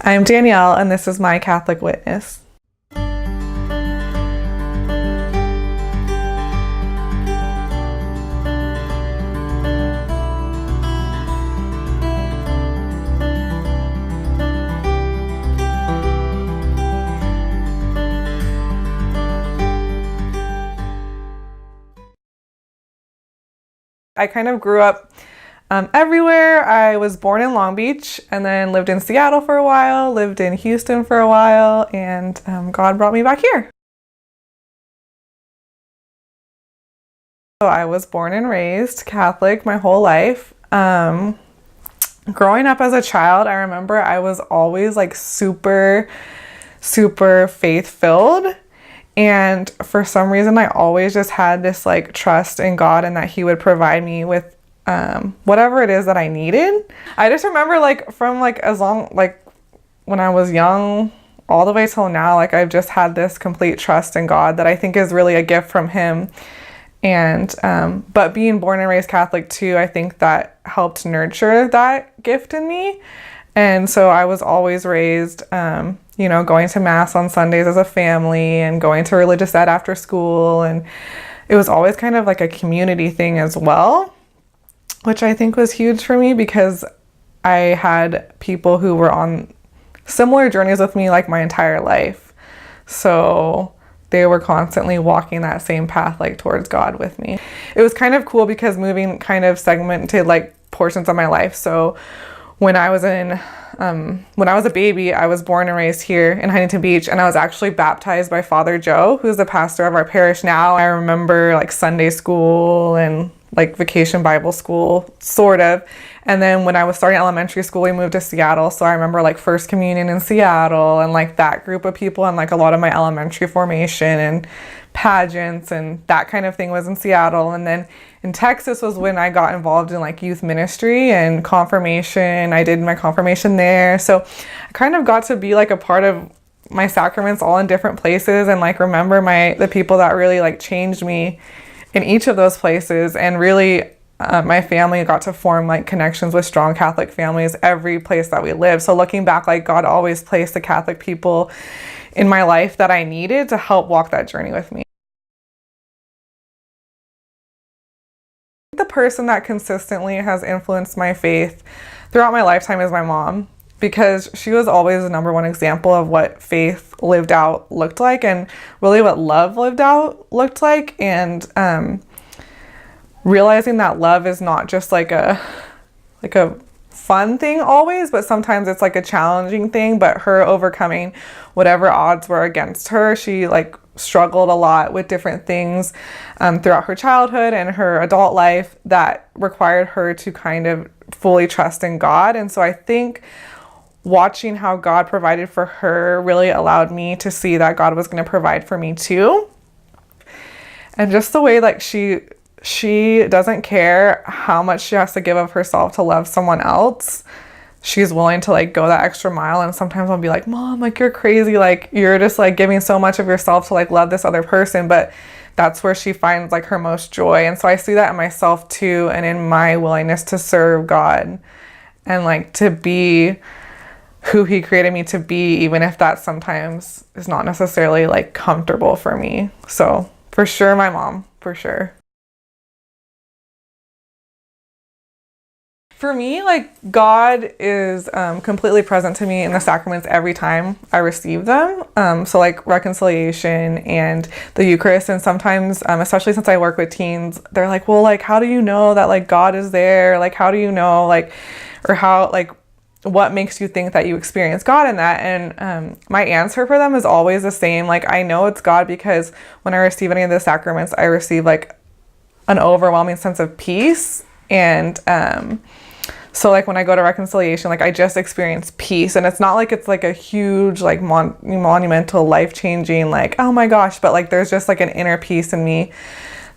I'm Danielle, and this is my Catholic Witness. I kind of grew up everywhere. I was born in Long Beach and then lived in Seattle for a while, lived in Houston for a while, and God brought me back here. So I was born and raised Catholic my whole life. Growing up as a child, I remember I was always like super faith-filled. And for some reason, I always just had this like trust in God and that He would provide me with whatever it is that I needed. I just remember like from like as long like when I was young all the way till now, like I've just had this complete trust in God that I think is really a gift from Him. And but being born and raised Catholic too, I think that helped nurture that gift in me. And so I was always raised going to Mass on Sundays as a family and going to religious ed after school. And it was always kind of like a community thing as well, which I think was huge for me because I had people who were on similar journeys with me like my entire life. So they were constantly walking that same path like towards God with me. It was kind of cool because moving kind of segmented like portions of my life. So when I was a baby, I was born and raised here in Huntington Beach, and I was actually baptized by Father Joe, who's the pastor of our parish now. I remember like Sunday school and like vacation Bible school, sort of. And then when I was starting elementary school, we moved to Seattle. So I remember like First Communion in Seattle and like that group of people, and like a lot of my elementary formation and pageants and that kind of thing was in Seattle. And then in Texas was when I got involved in like youth ministry and confirmation. I did my confirmation there. So I kind of got to be like a part of my sacraments all in different places and like remember the people that really like changed me in each of those places. And really my family got to form like connections with strong Catholic families every place that we lived. So looking back, like God always placed the Catholic people in my life that I needed to help walk that journey with me. The person that consistently has influenced my faith throughout my lifetime is my mom, because she was always the number one example of what faith lived out looked like and really what love lived out looked like. And realizing that love is not just like a fun thing always, but sometimes it's like a challenging thing. But her overcoming whatever odds were against her, she like struggled a lot with different things throughout her childhood and her adult life that required her to kind of fully trust in God. And so I think watching how God provided for her really allowed me to see that God was going to provide for me too. And just the way like she doesn't care how much she has to give of herself to love someone else. She's willing to like go that extra mile. And sometimes I'll be like, Mom, like you're crazy. Like you're just like giving so much of yourself to like love this other person. But that's where she finds like her most joy. And so I see that in myself too. And in my willingness to serve God and like to be who He created me to be, even if that sometimes is not necessarily like comfortable for me. So for sure, my mom, for sure. For me, like God is completely present to me in the sacraments every time I receive them. So like reconciliation and the Eucharist. And sometimes, especially since I work with teens, they're like, well, like, how do you know that like God is there? Like, how do you know like, or how, like, what makes you think that you experience God in that? And my answer for them is always the same. Like, I know it's God because when I receive any of the sacraments, I receive like an overwhelming sense of peace. And so like when I go to reconciliation, like I just experience peace, and it's not like it's like a huge like monumental life-changing like, oh my gosh, but like there's just like an inner peace in me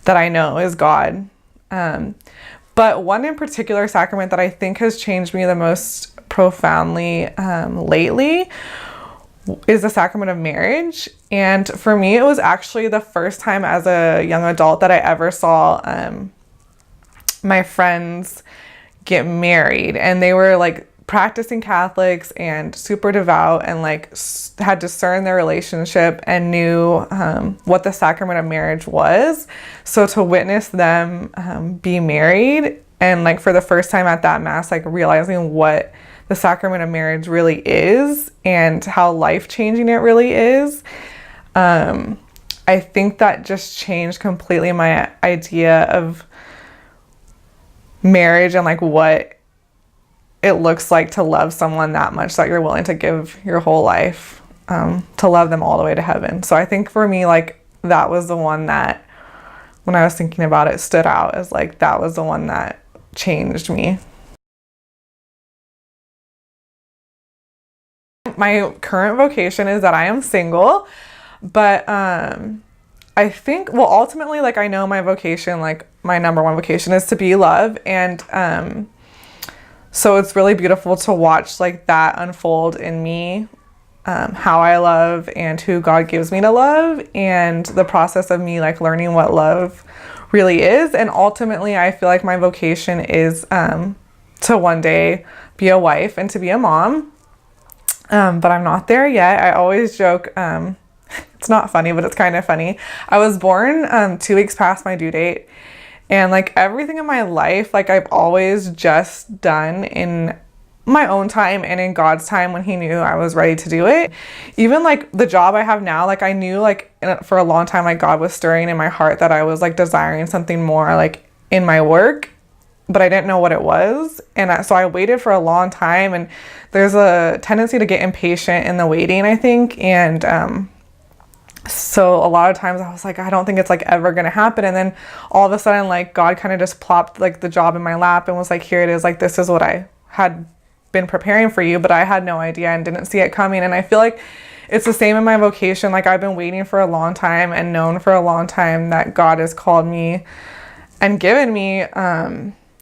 that I know is God. But one in particular sacrament that I think has changed me the most profoundly lately is the sacrament of marriage. And for me, it was actually the first time as a young adult that I ever saw my friends get married, and they were like practicing Catholics and super devout, and like had discerned their relationship and knew what the sacrament of marriage was. So to witness them be married, and like for the first time at that mass, like realizing what the sacrament of marriage really is and how life-changing it really is, I think that just changed completely my idea of marriage and like what it looks like to love someone that much that you're willing to give your whole life to love them all the way to heaven. So I think for me, like that was the one that, when I was thinking about it, stood out as like that was the one that changed me. My current vocation is that I am single, but I think, well, ultimately, like I know my vocation, like my number one vocation is to be love, and so it's really beautiful to watch like that unfold in me, how I love and who God gives me to love, and the process of me like learning what love really is. And ultimately, I feel like my vocation is to one day be a wife and to be a mom. But I'm not there yet. I always joke, it's not funny, but it's kind of funny. I was born 2 weeks past my due date, and like everything in my life, like I've always just done in my own time and in God's time when he knew I was ready to do it. Even like the job I have now, like I knew like for a long time, like God was stirring in my heart that I was like desiring something more like in my work, but I didn't know what it was. And so I waited for a long time, and there's a tendency to get impatient in the waiting, I think. And so a lot of times I was like, I don't think it's like ever gonna happen. And then all of a sudden, like God kind of just plopped like the job in my lap and was like, here it is, like this is what I had been preparing for you, but I had no idea and didn't see it coming. And I feel like it's the same in my vocation. Like I've been waiting for a long time and known for a long time that God has called me and given me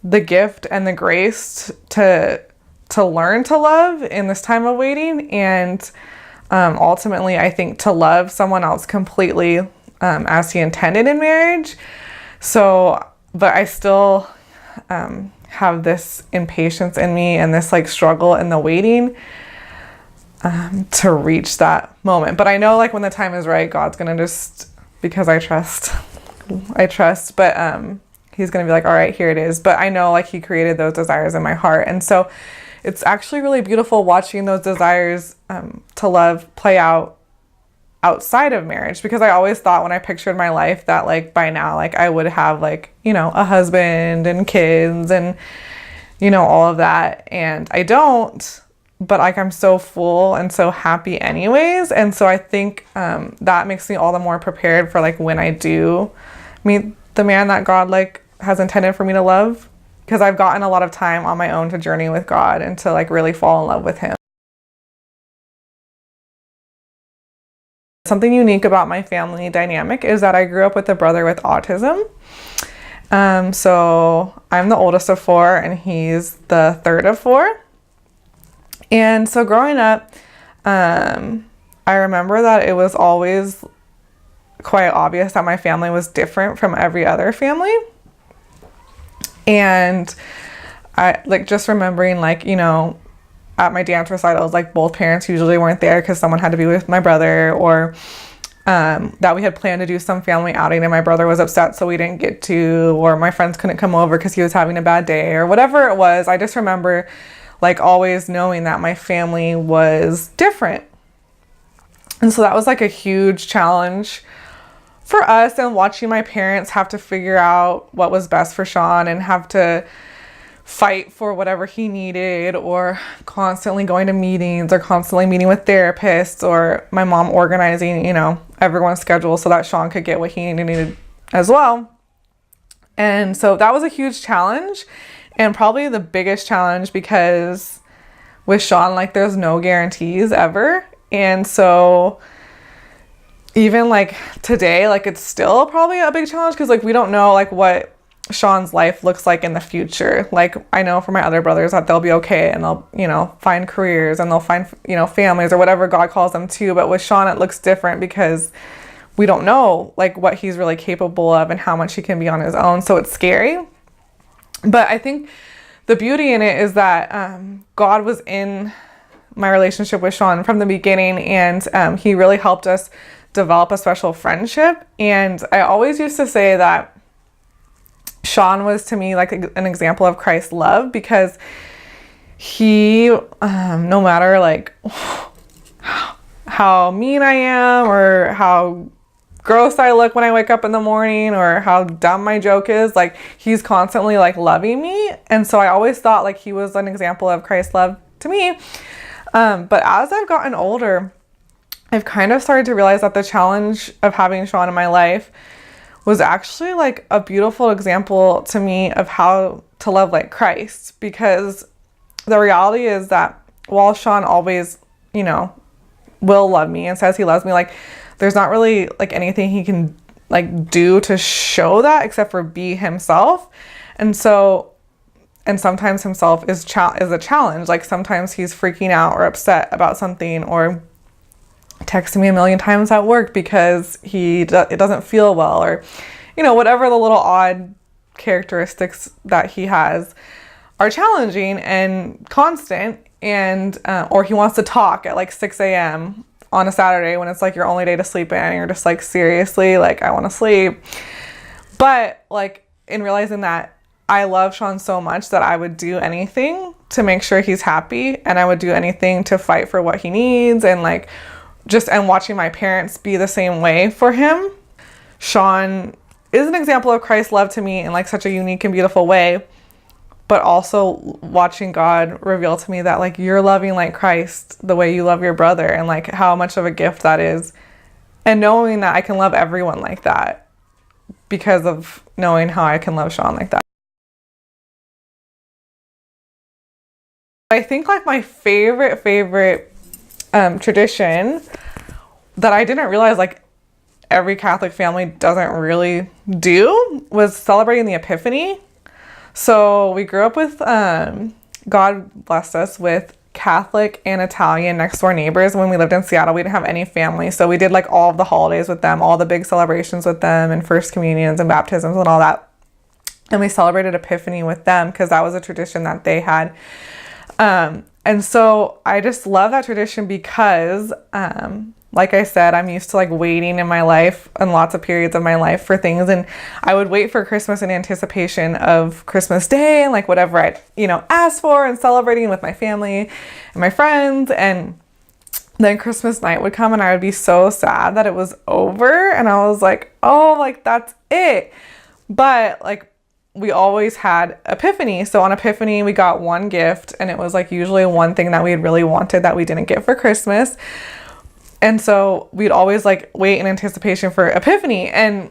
the gift and the grace to learn to love in this time of waiting, and ultimately I think to love someone else completely as he intended in marriage. So, but I still have this impatience in me and this like struggle in the waiting to reach that moment. But I know like when the time is right, God's gonna just, because I trust, but he's gonna be like, all right, here it is. But I know like he created those desires in my heart. And so it's actually really beautiful watching those desires to love play out outside of marriage, because I always thought when I pictured my life that like by now like I would have like, you know, a husband and kids and, you know, all of that. And I don't, but like I'm so full and so happy anyways. And so I think that makes me all the more prepared for like when I do meet the man that God like has intended for me to love, because I've gotten a lot of time on my own to journey with God and to like really fall in love with him. Something unique about my family dynamic is that I grew up with a brother with autism. So I'm the oldest of 4 and he's the third of 4. And so growing up, I remember that it was always quite obvious that my family was different from every other family. And I like just remembering like, you know, at my dance recitals, like both parents usually weren't there because someone had to be with my brother, or that we had planned to do some family outing and my brother was upset so we didn't get to, or my friends couldn't come over because he was having a bad day or whatever it was. I just remember like always knowing that my family was different. And so that was like a huge challenge for us, and watching my parents have to figure out what was best for Sean and have to fight for whatever he needed, or constantly going to meetings or constantly meeting with therapists, or my mom organizing, you know, everyone's schedule so that Sean could get what he needed as well. And so that was a huge challenge, and probably the biggest challenge, because with Sean, like there's no guarantees ever. And so even like today, like it's still probably a big challenge because like we don't know like what Sean's life looks like in the future. Like I know for my other brothers that they'll be okay and they'll, you know, find careers and they'll find, you know, families or whatever God calls them to. But with Sean, it looks different because we don't know like what he's really capable of and how much he can be on his own. So it's scary. But I think the beauty in it is that God was in my relationship with Sean from the beginning, and he really helped us develop a special friendship. And I always used to say that Sean was to me like an example of Christ's love, because he, no matter like how mean I am or how gross I look when I wake up in the morning or how dumb my joke is, like he's constantly like loving me. And so I always thought like he was an example of Christ's love to me. But as I've gotten older, I've kind of started to realize that the challenge of having Sean in my life was actually like a beautiful example to me of how to love like Christ. Because the reality is that while Sean always, you know, will love me and says he loves me, like there's not really like anything he can like do to show that except for be himself. And sometimes himself is a challenge. Like sometimes he's freaking out or upset about something, or texting me a million times at work because it doesn't feel well, or you know, whatever the little odd characteristics that he has are challenging and constant. And or he wants to talk at like 6 a.m. on a Saturday when it's like your only day to sleep in, and you're just like, seriously, like I want to sleep. But like in realizing that I love Sean so much that I would do anything to make sure he's happy, and I would do anything to fight for what he needs, and like and watching my parents be the same way for him. Sean is an example of Christ's love to me in like such a unique and beautiful way, but also watching God reveal to me that like you're loving like Christ the way you love your brother, and like how much of a gift that is, and knowing that I can love everyone like that because of knowing how I can love Sean like that. I think like my favorite tradition that I didn't realize like every Catholic family doesn't really do was celebrating the Epiphany. So we grew up with, God blessed us with Catholic and Italian next door neighbors. When we lived in Seattle, we didn't have any family. So we did like all of the holidays with them, all the big celebrations with them, and first communions and baptisms and all that. And we celebrated Epiphany with them because that was a tradition that they had. And so I just love that tradition because, like I said, I'm used to like waiting in my life and lots of periods of my life for things. And I would wait for Christmas in anticipation of Christmas Day and like whatever I'd, you know, asked for, and celebrating with my family and my friends. And then Christmas night would come and I would be so sad that it was over. And I was like, oh, like that's it. But like, we always had Epiphany. So on Epiphany, we got one gift, and it was like usually one thing that we had really wanted that we didn't get for Christmas. And so we'd always like wait in anticipation for Epiphany. And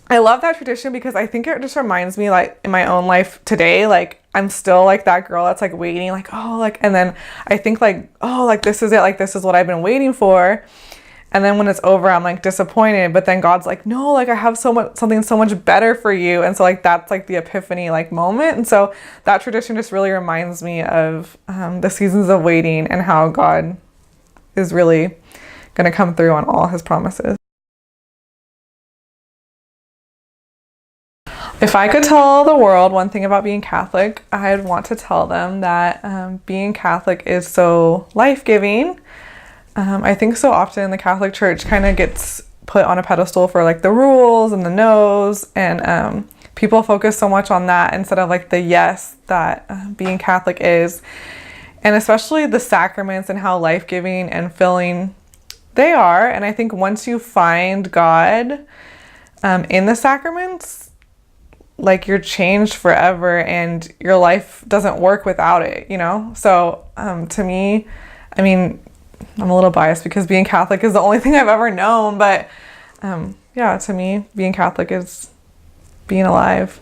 I love that tradition because I think it just reminds me like in my own life today, like I'm still like that girl that's like waiting, like, oh, like, and then I think like, oh, like this is it. Like this is what I've been waiting for. And then when it's over, I'm like disappointed, but then God's like, no, like I have something so much better for you. And so like, that's like the Epiphany like moment. And so that tradition just really reminds me of the seasons of waiting and how God is really going to come through on all his promises. If I could tell the world one thing about being Catholic, I'd want to tell them that being Catholic is so life-giving. I think so often the Catholic Church kind of gets put on a pedestal for like the rules and the no's, and people focus so much on that instead of like the yes that being Catholic is, and especially the sacraments and how life-giving and filling they are. And I think once you find God in the sacraments, like you're changed forever and your life doesn't work without it, you know? So to me, I mean, I'm a little biased because being Catholic is the only thing I've ever known, but yeah, to me, being Catholic is being alive.